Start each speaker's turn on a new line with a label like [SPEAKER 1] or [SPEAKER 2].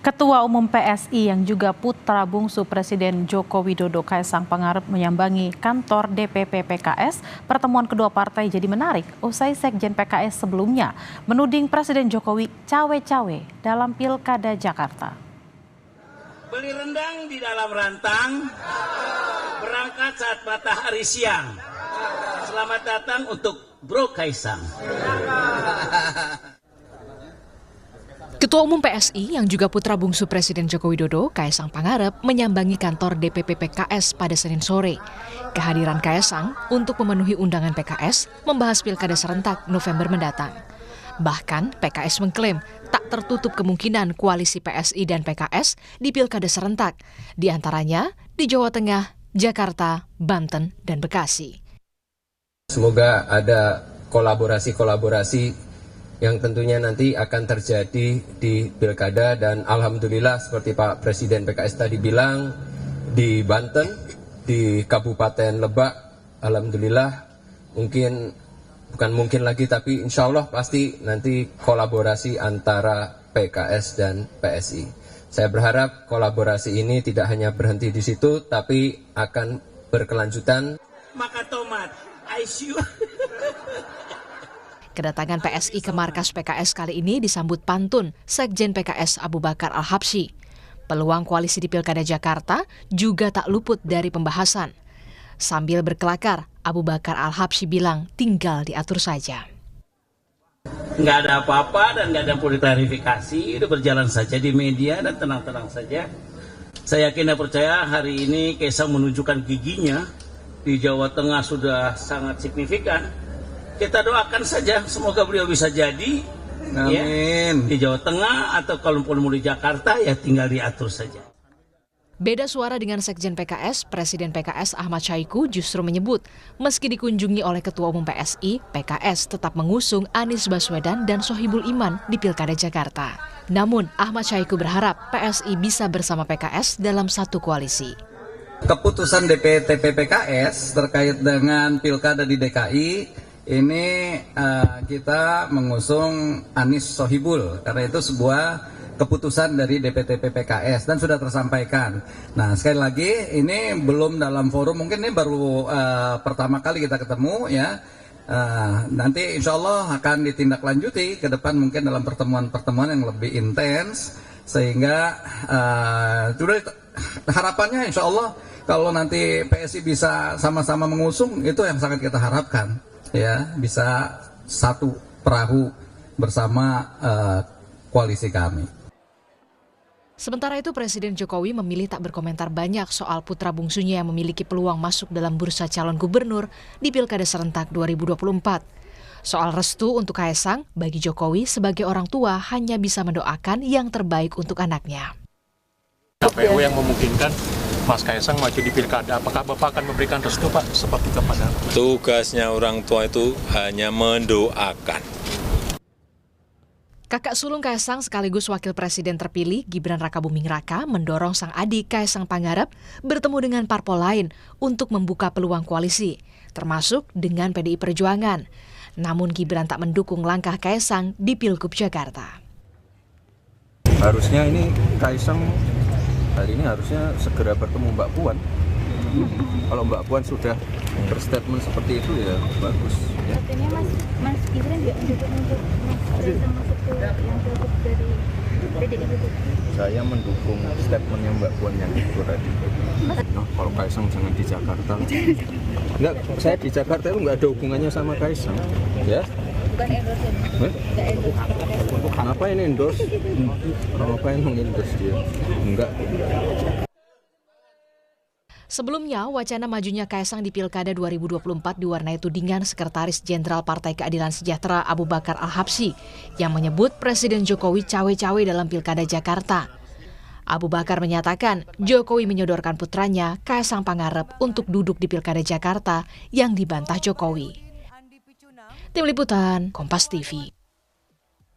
[SPEAKER 1] Ketua Umum PSI yang juga putra bungsu Presiden Joko Widodo Kaesang Pangarep menyambangi kantor DPP PKS. Pertemuan kedua partai jadi menarik usai Sekjen PKS sebelumnya menuding Presiden Jokowi cawe-cawe dalam Pilkada Jakarta.
[SPEAKER 2] Beli rendang di dalam rantang, berangkat saat matahari siang. Selamat datang untuk Bro Kaesang.
[SPEAKER 3] Ketua Umum PSI yang juga putra bungsu Presiden Joko Widodo, Kaesang Pangarep, menyambangi kantor DPP PKS pada Senin sore. Kehadiran Kaesang untuk memenuhi undangan PKS membahas Pilkada serentak November mendatang. Bahkan PKS mengklaim tak tertutup kemungkinan koalisi PSI dan PKS di Pilkada serentak, di antaranya di Jawa Tengah, Jakarta, Banten, dan Bekasi.
[SPEAKER 4] Semoga ada kolaborasi yang tentunya nanti akan terjadi di Pilkada, dan alhamdulillah seperti Pak Presiden PKS tadi bilang, di Banten, di Kabupaten Lebak, alhamdulillah bukan mungkin lagi tapi insya Allah pasti nanti kolaborasi antara PKS dan PSI. Saya berharap kolaborasi ini tidak hanya berhenti di situ tapi akan berkelanjutan.
[SPEAKER 2] Maka tomat, ICU.
[SPEAKER 3] Kedatangan PSI ke markas PKS kali ini disambut pantun Sekjen PKS Abu Bakar Al-Habsyi. Peluang koalisi di Pilkada Jakarta juga tak luput dari pembahasan. Sambil berkelakar, Abu Bakar Al-Habsyi bilang tinggal diatur saja.
[SPEAKER 2] Nggak ada apa-apa dan nggak ada perlu diklarifikasi, itu berjalan saja di media dan tenang-tenang saja. Saya yakin dan percaya hari ini Kaesang menunjukkan giginya di Jawa Tengah sudah sangat signifikan. Kita doakan saja semoga beliau bisa jadi. Amin. Ya, di Jawa Tengah atau kalau mau di Jakarta ya tinggal diatur saja.
[SPEAKER 3] Beda suara dengan Sekjen PKS, Presiden PKS Ahmad Syahiku justru menyebut meski dikunjungi oleh Ketua Umum PSI, PKS tetap mengusung Anies Baswedan dan Sohibul Iman di Pilkada Jakarta. Namun Ahmad Syahiku berharap PSI bisa bersama PKS dalam satu koalisi.
[SPEAKER 5] Keputusan DPP PKS terkait dengan Pilkada di DKI ini kita mengusung Anies Sohibul karena itu sebuah keputusan dari DPP PKS dan sudah tersampaikan. Nah sekali lagi ini belum dalam forum, mungkin ini baru pertama kali kita ketemu ya. Nanti insya Allah akan ditindaklanjuti ke depan mungkin dalam pertemuan-pertemuan yang lebih intens sehingga harapannya insya Allah kalau nanti PSI bisa sama-sama mengusung itu yang sangat kita harapkan. Ya, bisa satu perahu bersama koalisi kami.
[SPEAKER 3] Sementara itu Presiden Jokowi memilih tak berkomentar banyak soal putra bungsunya yang memiliki peluang masuk dalam bursa calon gubernur di Pilkada serentak 2024. Soal restu untuk Kaesang, bagi Jokowi sebagai orang tua hanya bisa mendoakan yang terbaik untuk anaknya.
[SPEAKER 6] KPU yang memungkinkan Mas Kaesang maju di Pilkada, apakah Bapak akan memberikan restu Pak seperti kepada?
[SPEAKER 7] Tugasnya orang tua itu hanya mendoakan.
[SPEAKER 3] Kakak sulung Kaesang sekaligus Wakil Presiden terpilih Gibran Rakabuming Raka mendorong sang adik Kaesang Pangarep bertemu dengan parpol lain untuk membuka peluang koalisi, termasuk dengan PDI Perjuangan. Namun Gibran tak mendukung langkah Kaesang di Pilgub Jakarta.
[SPEAKER 8] Harusnya ini Kaesang hari ini harusnya segera bertemu Mbak Puan. Kalau Mbak Puan sudah berstatement seperti itu ya bagus. Ya.
[SPEAKER 9] Katanya Mas Gibran juga mendukung untuk Mas Kaesang masuk ke yang pilgub dari PDI itu.
[SPEAKER 8] Saya mendukung statementnya Mbak Puan yang itu tadi. Nah, kalau Kaesang jangan di Jakarta. Enggak, saya di Jakarta itu nggak ada hubungannya sama Kaesang. Ya.
[SPEAKER 9] Bukan endorse. Enggak endorse.
[SPEAKER 8] Kenapa ini endorse? Kenapa yang mengendorse dia? Enggak.
[SPEAKER 3] Sebelumnya, wacana majunya Kaesang di Pilkada 2024 diwarnai tudingan Sekretaris Jenderal Partai Keadilan Sejahtera Abu Bakar Al-Habsyi yang menyebut Presiden Jokowi cawe-cawe dalam Pilkada Jakarta. Abu Bakar menyatakan Jokowi menyodorkan putranya Kaesang Pangarep untuk duduk di Pilkada Jakarta yang dibantah Jokowi. Tim Liputan, Kompas TV.